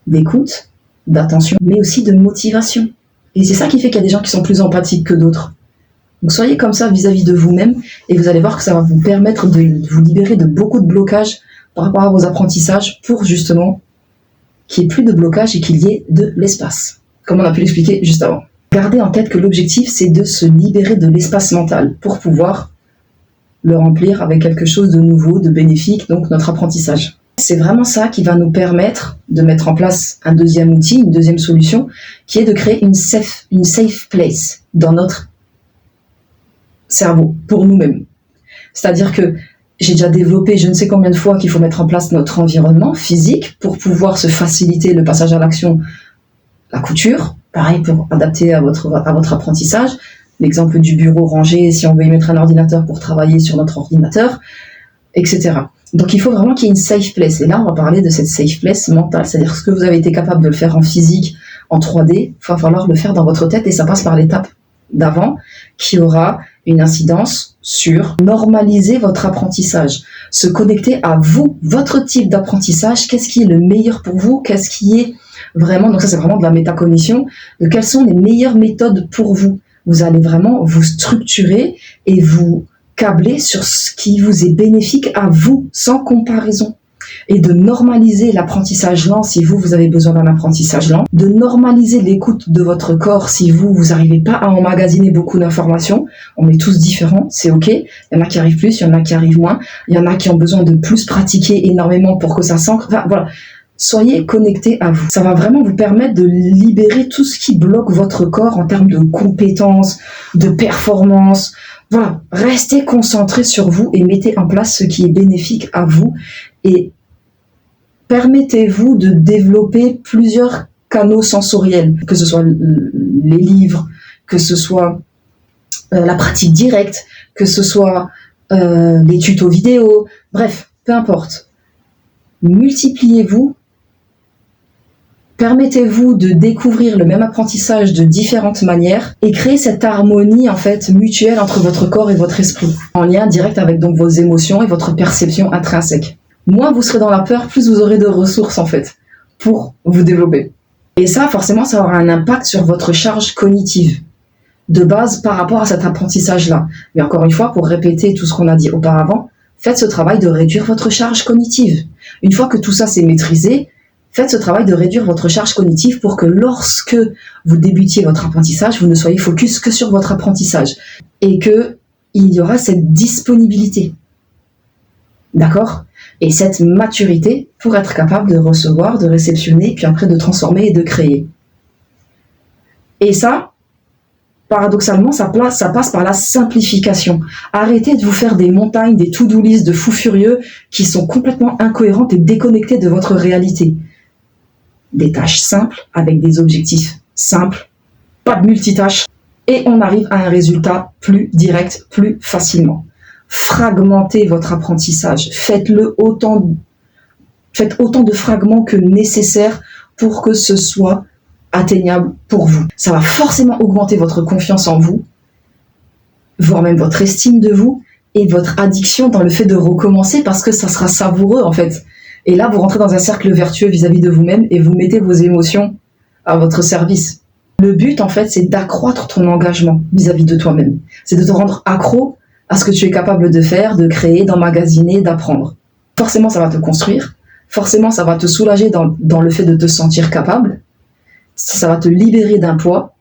d'écoute, d'attention, mais aussi de motivation. Et c'est ça qui fait qu'il y a des gens qui sont plus empathiques que d'autres. Donc soyez comme ça vis-à-vis de vous-même et vous allez voir que ça va vous permettre de vous libérer de beaucoup de blocages par rapport à vos apprentissages pour justement qu'il n'y ait plus de blocage et qu'il y ait de l'espace, comme on a pu l'expliquer juste avant. Gardez en tête que l'objectif, c'est de se libérer de l'espace mental pour pouvoir le remplir avec quelque chose de nouveau, de bénéfique, donc notre apprentissage. C'est vraiment ça qui va nous permettre de mettre en place un deuxième outil, une deuxième solution, qui est de créer une safe place dans notre cerveau, pour nous-mêmes. C'est-à-dire que j'ai déjà développé je ne sais combien de fois qu'il faut mettre en place notre environnement physique pour pouvoir se faciliter le passage à l'action, la couture, pareil pour adapter à votre apprentissage. L'exemple du bureau rangé, si on veut y mettre un ordinateur pour travailler sur notre ordinateur, etc. Donc il faut vraiment qu'il y ait une safe place. Et là, on va parler de cette safe place mentale, c'est-à-dire ce que vous avez été capable de le faire en physique, en 3D, il va falloir le faire dans votre tête et ça passe par l'étape d'avant qui aura une incidence sur normaliser votre apprentissage, se connecter à vous, votre type d'apprentissage, qu'est-ce qui est le meilleur pour vous, qu'est-ce qui est vraiment, donc ça c'est vraiment de la métacognition, de quelles sont les meilleures méthodes pour vous. Vous allez vraiment vous structurer et vous câbler sur ce qui vous est bénéfique à vous, sans comparaison. Et de normaliser l'apprentissage lent si vous avez besoin d'un apprentissage lent, de normaliser l'écoute de votre corps si vous n'arrivez pas à emmagasiner beaucoup d'informations. On est tous différents, c'est ok. Il y en a qui arrivent plus, il y en a qui arrivent moins. Il y en a qui ont besoin de plus pratiquer énormément pour que ça s'ancre. Enfin, voilà. Soyez connectés à vous. Ça va vraiment vous permettre de libérer tout ce qui bloque votre corps en termes de compétences, de performance. Voilà, restez concentrés sur vous et mettez en place ce qui est bénéfique à vous et permettez-vous de développer plusieurs canaux sensoriels, que ce soit les livres, que ce soit la pratique directe, que ce soit les tutos vidéo, bref, peu importe. Multipliez-vous. Permettez-vous de découvrir le même apprentissage de différentes manières et créer cette harmonie en fait mutuelle entre votre corps et votre esprit, en lien direct avec donc vos émotions et votre perception intrinsèque. Moins vous serez dans la peur, plus vous aurez de ressources en fait pour vous développer. Et ça, forcément, ça aura un impact sur votre charge cognitive de base par rapport à cet apprentissage-là. Mais encore une fois, pour répéter tout ce qu'on a dit auparavant, faites ce travail de réduire votre charge cognitive. Une fois que tout ça c'est maîtrisé, Faites ce travail de réduire votre charge cognitive pour que lorsque vous débutiez votre apprentissage, vous ne soyez focus que sur votre apprentissage et qu'il y aura cette disponibilité. D'accord ? Et cette maturité pour être capable de recevoir, de réceptionner, puis après de transformer et de créer. Et ça, paradoxalement, ça passe par la simplification. Arrêtez de vous faire des montagnes, des to-do list de fous furieux qui sont complètement incohérentes et déconnectées de votre réalité. Des tâches simples avec des objectifs simples, pas de multitâches, et on arrive à un résultat plus direct, plus facilement. Fragmentez votre apprentissage, faites autant de fragments que nécessaire pour que ce soit atteignable pour vous. Ça va forcément augmenter votre confiance en vous, voire même votre estime de vous et votre addiction dans le fait de recommencer parce que ça sera savoureux en fait. Et là, vous rentrez dans un cercle vertueux vis-à-vis de vous-même et vous mettez vos émotions à votre service. Le but, en fait, c'est d'accroître ton engagement vis-à-vis de toi-même. C'est de te rendre accro à ce que tu es capable de faire, de créer, d'emmagasiner, d'apprendre. Forcément, ça va te construire. Forcément, ça va te soulager dans le fait de te sentir capable. Ça va te libérer d'un poids.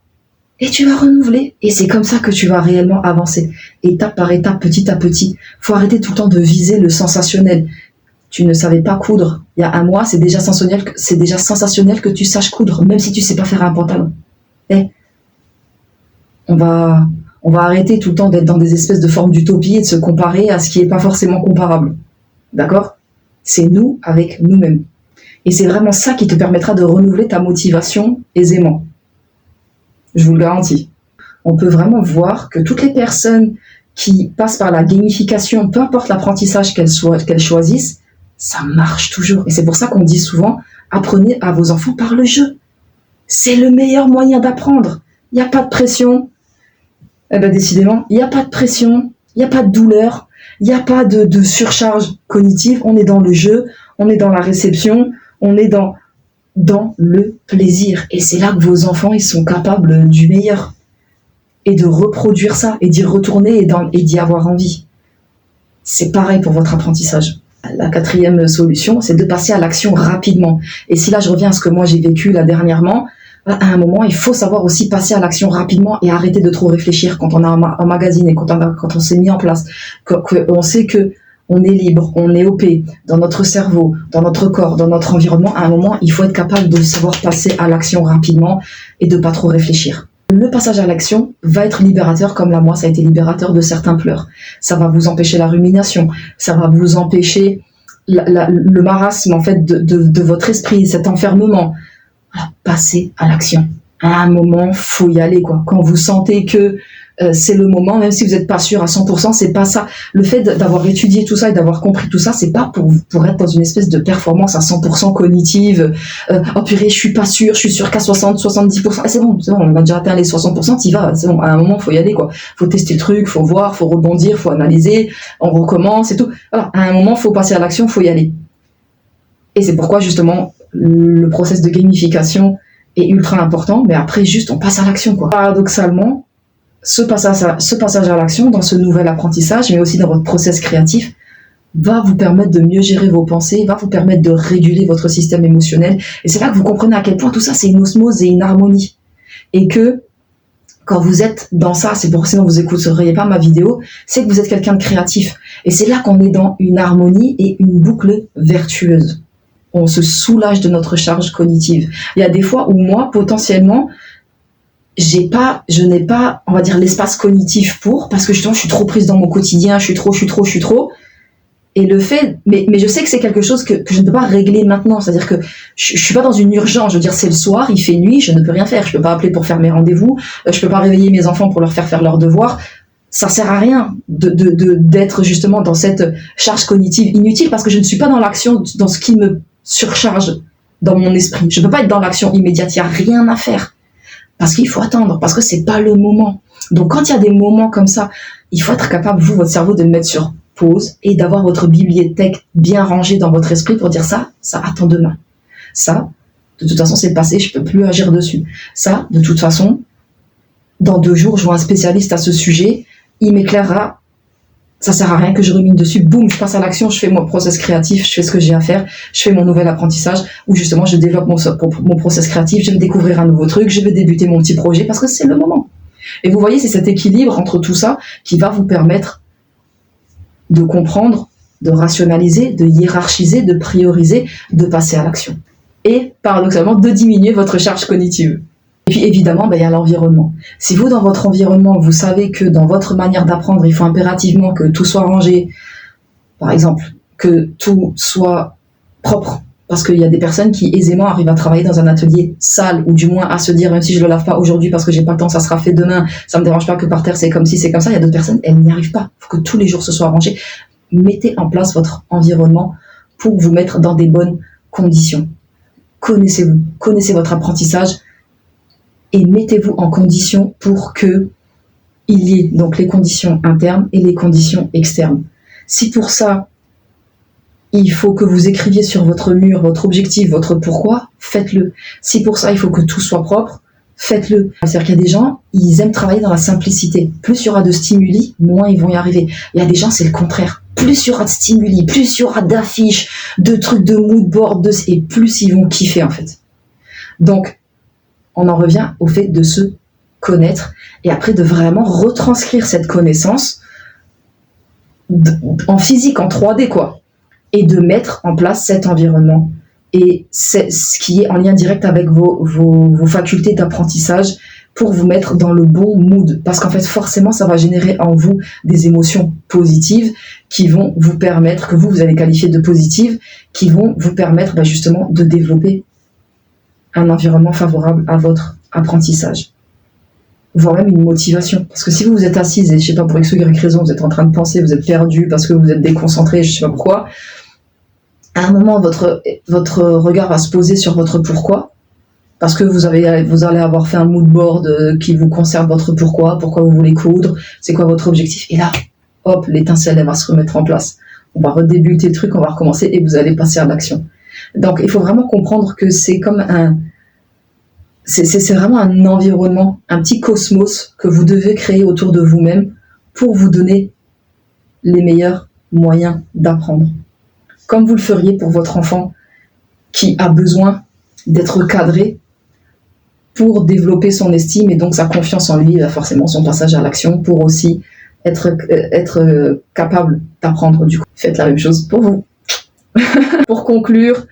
Et tu vas renouveler. Et c'est comme ça que tu vas réellement avancer. Étape par étape, petit à petit. Faut arrêter tout le temps de viser le sensationnel. Tu ne savais pas coudre il y a un mois, c'est déjà sensationnel que tu saches coudre, même si tu sais pas faire un pantalon. On va arrêter tout le temps d'être dans des espèces de formes d'utopie et de se comparer à ce qui est pas forcément comparable. D'accord ? C'est nous avec nous-mêmes. Et c'est vraiment ça qui te permettra de renouveler ta motivation aisément. Je vous le garantis. On peut vraiment voir que toutes les personnes qui passent par la gamification, peu importe l'apprentissage qu'elles choisissent, ça marche toujours. Et c'est pour ça qu'on dit souvent, apprenez à vos enfants par le jeu. C'est le meilleur moyen d'apprendre. Il n'y a pas de pression. Eh bien, décidément, il n'y a pas de pression, il n'y a pas de douleur, il n'y a pas de surcharge cognitive. On est dans le jeu, on est dans la réception, on est dans le plaisir. Et c'est là que vos enfants, ils sont capables du meilleur. Et de reproduire ça, et d'y retourner et d'y avoir envie. C'est pareil pour votre apprentissage. La 4e solution, c'est de passer à l'action rapidement. Et si là, je reviens à ce que moi j'ai vécu là dernièrement, à un moment, il faut savoir aussi passer à l'action rapidement et arrêter de trop réfléchir quand on a emmagasiné, quand on s'est mis en place, qu'on sait que on est libre, on est OP dans notre cerveau, dans notre corps, dans notre environnement. À un moment, il faut être capable de savoir passer à l'action rapidement et de pas trop réfléchir. Le passage à l'action va être libérateur, comme là, moi, ça a été libérateur de certains pleurs. Ça va vous empêcher la rumination, ça va vous empêcher le marasme, en fait, de votre esprit, cet enfermement. Voilà, passez à l'action. À un moment, faut y aller, quoi. Quand vous sentez que c'est le moment, même si vous n'êtes pas sûr à 100%, c'est pas ça. Le fait d'avoir étudié tout ça et d'avoir compris tout ça, c'est pas pour être dans une espèce de performance à 100% cognitive. Oh purée, je suis pas sûr, je suis sûr qu'à 70%. Ah, c'est bon, on a déjà atteint les 60%, t'y vas, c'est bon. À un moment, faut y aller, quoi. Faut tester le truc, faut voir, faut rebondir, faut analyser, on recommence et tout. Voilà, à un moment, faut passer à l'action, faut y aller. Et c'est pourquoi, justement, le process de gamification est ultra important, mais après, juste, on passe à l'action, quoi. Paradoxalement, ce passage à l'action dans ce nouvel apprentissage, mais aussi dans votre process créatif, va vous permettre de mieux gérer vos pensées, va vous permettre de réguler votre système émotionnel. Et c'est là que vous comprenez à quel point tout ça, c'est une osmose et une harmonie. Et que quand vous êtes dans ça, c'est pour ça que vous n'écouteriez pas ma vidéo, c'est que vous êtes quelqu'un de créatif. Et c'est là qu'on est dans une harmonie et une boucle vertueuse. On se soulage de notre charge cognitive. Il y a des fois où moi, potentiellement, je n'ai pas, on va dire, l'espace cognitif parce que justement, je suis trop prise dans mon quotidien, je suis trop. Et le fait, mais je sais que c'est quelque chose que je ne peux pas régler maintenant. C'est-à-dire que je suis pas dans une urgence. Je veux dire, c'est le soir, il fait nuit, je ne peux rien faire. Je peux pas appeler pour faire mes rendez-vous. Je peux pas réveiller mes enfants pour leur faire leurs devoirs. Ça sert à rien d'être justement dans cette charge cognitive inutile parce que je ne suis pas dans l'action, dans ce qui me surcharge dans mon esprit. Je peux pas être dans l'action immédiate. Il y a rien à faire. Parce qu'il faut attendre, parce que c'est pas le moment. Donc quand il y a des moments comme ça, il faut être capable, vous, votre cerveau, de le mettre sur pause et d'avoir votre bibliothèque bien rangée dans votre esprit pour dire ça attend demain. Ça, de toute façon, c'est le passé, je peux plus agir dessus. Ça, de toute façon, dans 2 jours, je vois un spécialiste à ce sujet, il m'éclairera Ça sert à rien que je rumine dessus. Boum, je passe à l'action, je fais mon process créatif, je fais ce que j'ai à faire, je fais mon nouvel apprentissage, où justement je développe mon process créatif, je vais découvrir un nouveau truc, je vais débuter mon petit projet parce que c'est le moment. Et vous voyez, c'est cet équilibre entre tout ça qui va vous permettre de comprendre, de rationaliser, de hiérarchiser, de prioriser, de passer à l'action. Et paradoxalement, de diminuer votre charge cognitive. Et puis évidemment, il y a l'environnement. Si vous, dans votre environnement, vous savez que dans votre manière d'apprendre, il faut impérativement que tout soit rangé, par exemple, que tout soit propre, parce qu'il y a des personnes qui aisément arrivent à travailler dans un atelier sale, ou du moins à se dire, même si je le lave pas aujourd'hui parce que j'ai pas le temps, ça sera fait demain, ça me dérange pas que par terre c'est comme ci, c'est comme ça. Il y a d'autres personnes, elles n'y arrivent pas. Il faut que tous les jours ce soit rangé. Mettez en place votre environnement pour vous mettre dans des bonnes conditions. Connaissez-vous, connaissez votre apprentissage, et mettez-vous en condition pour que il y ait donc les conditions internes et les conditions externes. Si pour ça, il faut que vous écriviez sur votre mur votre objectif, votre pourquoi, faites-le. Si pour ça, il faut que tout soit propre, faites-le. C'est-à-dire qu'il y a des gens, ils aiment travailler dans la simplicité. Plus il y aura de stimuli, moins ils vont y arriver. Il y a des gens, c'est le contraire. Plus il y aura de stimuli, plus il y aura d'affiches, de trucs, de mood board, et plus ils vont kiffer en fait. Donc, on en revient au fait de se connaître et après de vraiment retranscrire cette connaissance en physique, en 3D quoi, et de mettre en place cet environnement. Et c'est ce qui est en lien direct avec vos facultés d'apprentissage pour vous mettre dans le bon mood. Parce qu'en fait, forcément, ça va générer en vous des émotions positives qui vont vous permettre, que vous allez qualifier de positives, qui vont vous permettre justement de développer un environnement favorable à votre apprentissage, voire même une motivation. Parce que si vous êtes assise et je sais pas pour X ou Y raison, vous êtes en train de penser, vous êtes perdu parce que vous êtes déconcentré, je sais pas pourquoi, à un moment votre regard va se poser sur votre pourquoi, parce que vous allez avoir fait un mood board qui vous concerne votre pourquoi vous voulez coudre, c'est quoi votre objectif, et là, hop, l'étincelle elle va se remettre en place. On va redébuter le truc, on va recommencer et vous allez passer à l'action. Donc, il faut vraiment comprendre que c'est comme c'est vraiment un environnement, un petit cosmos que vous devez créer autour de vous-même pour vous donner les meilleurs moyens d'apprendre. Comme vous le feriez pour votre enfant qui a besoin d'être cadré pour développer son estime et donc sa confiance en lui, forcément son passage à l'action pour aussi être capable d'apprendre du coup. Faites la même chose pour vous. Pour conclure,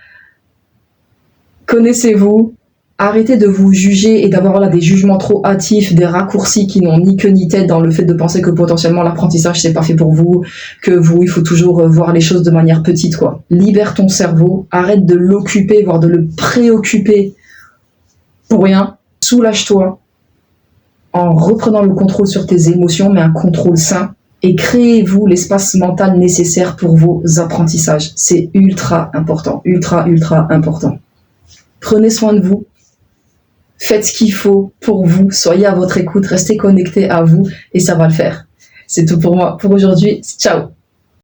connaissez-vous, arrêtez de vous juger et d'avoir des jugements trop hâtifs, des raccourcis qui n'ont ni queue ni tête dans le fait de penser que potentiellement l'apprentissage c'est pas fait pour vous, que vous, il faut toujours voir les choses de manière petite quoi. Libère ton cerveau, arrête de l'occuper, voire de le préoccuper pour rien, soulage-toi en reprenant le contrôle sur tes émotions, mais un contrôle sain. Et créez-vous l'espace mental nécessaire pour vos apprentissages. C'est ultra important, ultra important. Prenez soin de vous, faites ce qu'il faut pour vous, soyez à votre écoute, restez connectés à vous et ça va le faire. C'est tout pour moi pour aujourd'hui. Ciao!